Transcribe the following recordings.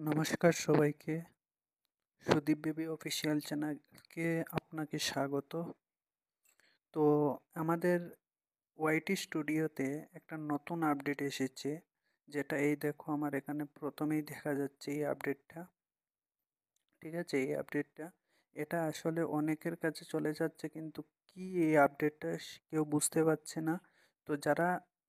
নমস্কার সবাইকে। Sudip baby official চ্যানেলকে আপনাকে স্বাগত। তো আমাদের ওয়াইটি স্টুডিওতে একটা নতুন আপডেট এসেছে, যেটা এই দেখো আমার এখানে প্রথমেই দেখা যাচ্ছে এই আপডেটটা। ঠিক আছে, এই আপডেটটা এটা আসলে অনেকের কাছে চলে যাচ্ছে, কিন্তু কি এই আপডেটটা কেউ বুঝতে পারছে না। তো যারা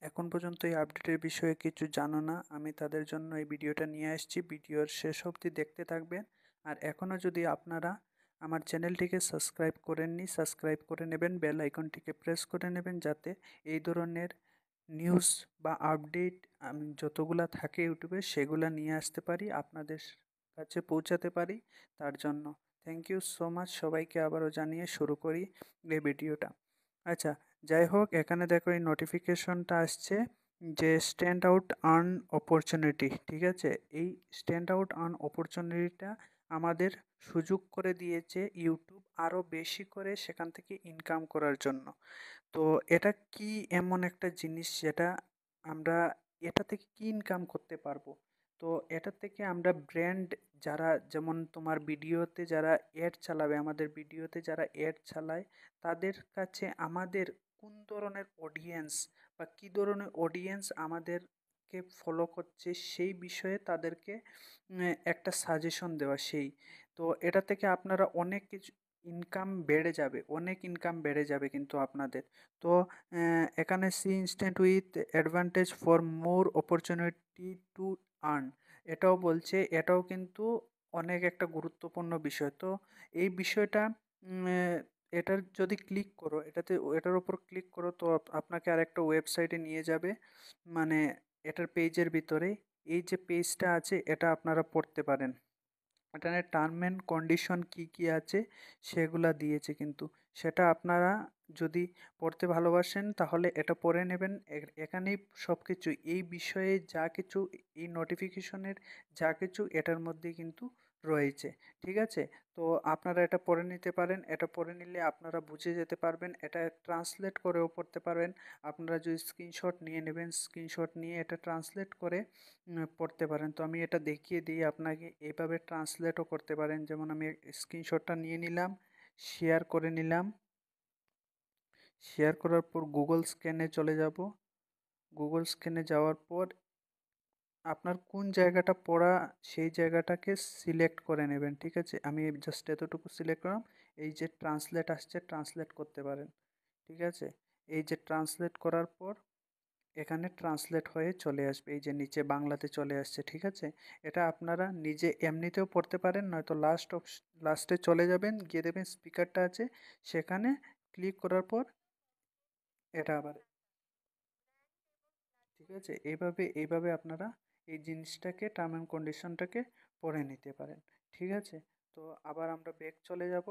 এখন পর্যন্ত এই আপডেটের বিষয়ে কিছু জানো না, আমি তাদের জন্য এই ভিডিওটা নিয়ে আসছি। ভিডিওর শেষ অবধি দেখতে থাকবেন। আর এখনও যদি আপনারা আমার চ্যানেলটিকে সাবস্ক্রাইব করেননি, সাবস্ক্রাইব করে নেবেন, বেল আইকনটিকে প্রেস করে নেবেন, যাতে এই ধরনের নিউজ বা আপডেট আমি যতগুলা থাকে ইউটিউবে সেগুলা নিয়ে আসতে পারি, আপনাদের কাছে পৌঁছাতে পারি। তার জন্য থ্যাংক ইউ সো মাচ সবাইকে আবারও জানিয়ে শুরু করি এই ভিডিওটা। আচ্ছা, যাই হোক, এখানে দেখো এই নোটিফিকেশনটা আসছে যে স্ট্যান্ড আউট আর্ন অপরচুনিটি। ঠিক আছে, এই স্ট্যান্ড আউট আর্ন অপরচুনিটিটা আমাদের সুযোগ করে দিয়েছে ইউটিউব আরও বেশি করে সেখান থেকে ইনকাম করার জন্য। তো এটা কি এমন একটা জিনিস যেটা আমরা এটা থেকে কি ইনকাম করতে পারবো? তো এটা থেকে আমরা ব্র্যান্ড, যারা যেমন তোমার ভিডিওতে যারা অ্যাড চালাবে, আমাদের ভিডিওতে যারা অ্যাড চালায়, তাদের কাছে আমাদের কোন ধরনের অডিয়েন্স বা কী ধরনের অডিয়েন্স আমাদেরকে ফলো করছে সেই বিষয়ে তাদেরকে একটা সাজেশন দেওয়া। তো এটা থেকে আপনারা অনেক কিছু ইনকাম বেড়ে যাবে, অনেক ইনকাম বেড়ে যাবে কিন্তু আপনাদের। তো এখানে see instant with advantage for more opportunity to earn, এটাও বলছে। এটাও কিন্তু অনেক একটা গুরুত্বপূর্ণ বিষয়। তো এই বিষয়টা এটার যদি ক্লিক করো, এটার উপর ক্লিক করো, তো আপনাকে আরেকটা ওয়েবসাইটে নিয়ে যাবে। মানে এটার পেজের ভিতরে এই যে পেজটা আছে, এটা আপনারা পড়তে পারেন। এখানে টার্ম অ্যান্ড কন্ডিশন কি কি আছে সেগুলা দিয়েছে, কিন্তু সেটা আপনারা যদি পড়তে ভালোবাসেন তাহলে এটা পড়ে নেবেন। এখানেই সব কিছু এই বিষয়ে যা কিছু, এই নোটিফিকেশনের যা কিছু এটার মধ্যে কিন্তু রয়েছে। ঠিক আছে, তো আপনারা এটা পড়ে নিতে পারেন। এটা পড়ে নিলে আপনারা বুঝে যেতে পারবেন, এটা ট্রান্সলেট করেও পড়তে পারবেন। আপনারা যদি স্ক্রিনশট নিয়ে নেবেন, স্ক্রিনশট নিয়ে এটা ট্রান্সলেট করে পড়তে পারেন। তো আমি এটা দেখিয়ে দিই আপনাকে, এভাবে ট্রান্সলেটও করতে পারেন। যেমন আমি স্ক্রিনশটটা নিয়ে নিলাম, শেয়ার করে নিলাম। শেয়ার করার পর গুগল স্ক্যানে চলে যাব। গুগল স্ক্যানে যাওয়ার পর আপনার কোন জায়গাটা পড়া সেই জায়গাটাকে সিলেক্ট করে নেবেন। ঠিক আছে, আমি জাস্ট এতটুকু সিলেক্ট করলাম। এই যে ট্রান্সলেট আসছে, ট্রান্সলেট করতে পারেন। ঠিক আছে, এই যে ট্রান্সলেট করার পর এখানে ট্রান্সলেট হয়ে চলে আসবে, এই যে নিচে বাংলাতে চলে আসছে। ঠিক আছে, এটা আপনারা নিজে এমনিতেও পড়তে পারেন, নয়তো লাস্টে চলে যাবেন, গিয়ে দেবেন স্পিকারটা আছে, সেখানে ক্লিক করার পর এটা আবার। ঠিক আছে, এইভাবে আপনারা এই জিনিসটাকে, টার্ম অ্যান্ড কন্ডিশনটাকে পড়ে নিতে পারেন। ঠিক আছে, তো আবার আমরা ব্যাক চলে যাব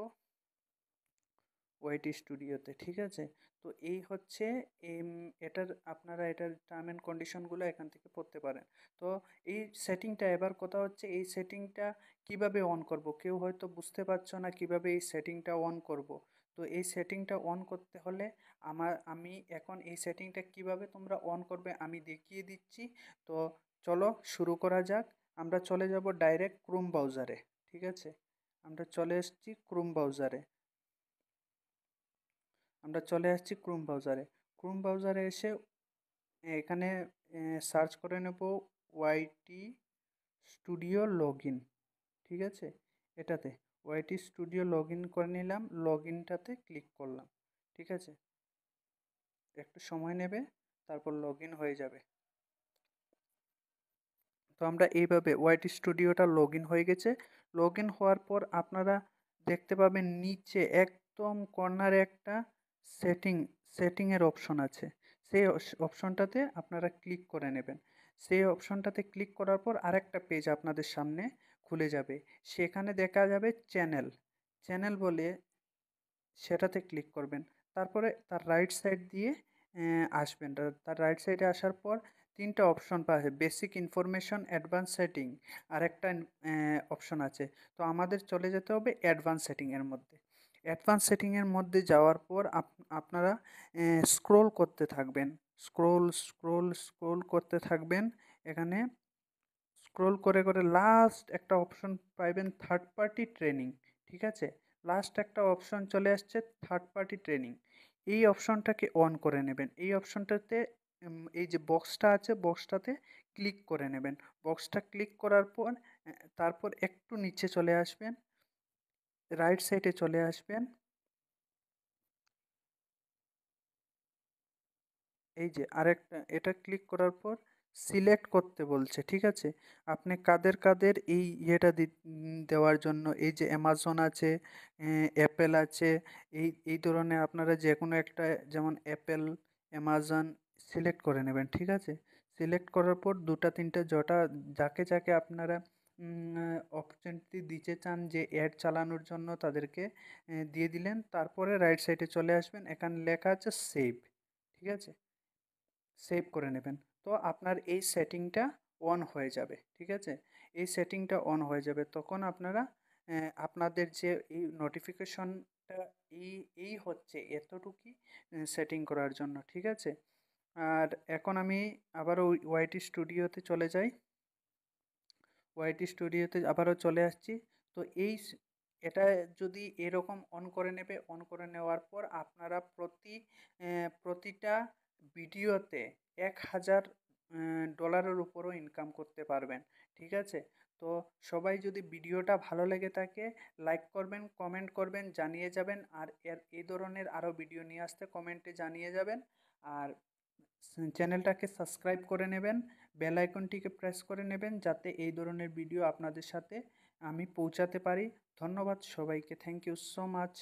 ওয়াইটি স্টুডিওতে। ঠিক আছে, তো এই হচ্ছে আপনারা এটার টার্ম অ্যান্ড কন্ডিশনগুলো এখান থেকে পড়তে পারেন। তো এই সেটিংটা, এবার কথা হচ্ছে এই সেটিংটা কিভাবে অন করব। কেউ হয়তো বুঝতে পারছো না কিভাবে এই সেটিংটা অন করব। তো এই সেটিংটা অন করতে হলে আমি এখন এই সেটিংটা কিভাবে তোমরা অন করবে আমি দেখিয়ে দিচ্ছি। তো চলো শুরু করা যাক। আমরা চলে যাব ডাইরেক্ট ক্রোম ব্রাউজারে। ঠিক আছে, আমরা চলে এসেছি ক্রোম ব্রাউজারে। আমরা চলে আসছি ক্রোম ব্রাউজারে। ক্রোম ব্রাউজারে এসে এখানে সার্চ করে নেব ওয়াইটি স্টুডিও লগ ইন। ঠিক আছে, এটাতে ওয়াইটি স্টুডিও লগ ইন করে নিলাম, লগ ইনটাতে ক্লিক করলাম। ঠিক আছে, একটু সময় নেবে, তারপর লগ ইন হয়ে যাবে। তো আমরা এইভাবে ওয়াইটি স্টুডিওটা লগ ইন হয়ে গেছে। লগ ইন হওয়ার পর আপনারা দেখতে পাবেন নিচে একদম কর্নারে একটা সেটিং সেটিংয়ের অপশন আছে। সেই অপশনটাতে আপনারা ক্লিক করে নেবেন। সেই অপশনটাতে ক্লিক করার পর আরেকটা পেজ আপনাদের সামনে খুলে যাবে। সেখানে দেখা যাবে চ্যানেল, চ্যানেল বলে সেটাতে ক্লিক করবেন। তারপরে তার রাইট সাইড দিয়ে আসবেন। তার রাইট সাইডে আসার পর তিনটা অপশন পাওয়া যায়, বেসিক ইনফরমেশন, অ্যাডভান্স সেটিং, আর একটা অপশন আছে। তো আমাদের চলে যেতে হবে অ্যাডভান্স সেটিংয়ের মধ্যে। অ্যাডভান্স সেটিংয়ের মধ্যে যাওয়ার পর আপনারা স্ক্রোল করতে থাকবেন, স্ক্রোল করতে থাকবেন। এখানে স্ক্রোল করে করে লাস্ট একটা অপশন পাইবেন থার্ড পার্টি ট্রেনিং। ঠিক আছে, লাস্ট একটা অপশন চলে আসছে থার্ড পার্টি ট্রেনিং। এই অপশনটাকে অন করে নেবেন। এই অপশনটাতে এই যে বক্সটা আছে বক্সটাতে ক্লিক করে নেবেন। বক্সটা ক্লিক করার পর তারপর একটু নিচে চলে আসবেন, রাইট সাইডে চলে আসবেন। এই যে আরেকটা, এটা ক্লিক করার পর সিলেক্ট করতে বলছে। ঠিক আছে, আপনি কাদের কাদের এই দেওয়ার জন্য, এই যে অ্যামাজন আছে, অ্যাপেল আছে, এই ধরনের আপনারা যে কোনো একটা, যেমন অ্যাপেল, অ্যামাজন সিলেক্ট করে নেবেন। ঠিক আছে, সিলেক্ট করার পর দুটা তিনটা যাকে যাকে আপনারা অপরচুনিটি দিতে চান যে অ্যাড চালানোর জন্য, তাদেরকে দিয়ে দিলেন। তারপরে রাইট সাইডে চলে আসবেন, এখানে লেখা আছে সেভ। ঠিক আছে, সেভ করে নেবেন। তো আপনার এই সেটিংটা অন হয়ে যাবে। ঠিক আছে, এই সেটিংটা অন হয়ে যাবে, তখন আপনারা আপনাদের যে এই নোটিফিকেশনটা এই এই হচ্ছে এতটুকুই সেটিং করার জন্য। ঠিক আছে, আর এখন আমি আবারও ওয়াইটি স্টুডিওতে চলে যাই। ওয়াইটি স্টুডিওতে আবারও চলে আসছি। তো এটা যদি এরকম অন করে নেবে, অন করে নেওয়ার পর আপনারা প্রতিটা ভিডিওতে 1,000 ডলারের উপরও ইনকাম করতে পারবেন। ঠিক আছে, তো সবাই যদি ভিডিওটা ভালো লেগে থাকে লাইক করবেন, কমেন্ট করবেন, জানিয়ে যাবেন। আর এই ধরনের আরও ভিডিও নিয়ে আসতে কমেন্টে জানিয়ে যাবেন। আর চ্যানেলটাকে সাবস্ক্রাইব করে নেবেন, বেল আইকনটিকে প্রেস করে নেবেন, যাতে এই ধরনের ভিডিও আপনাদের সাথে আমি পৌঁছাতে পারি। ধন্যবাদ সবাইকে, থ্যাংক ইউ সো মাচ।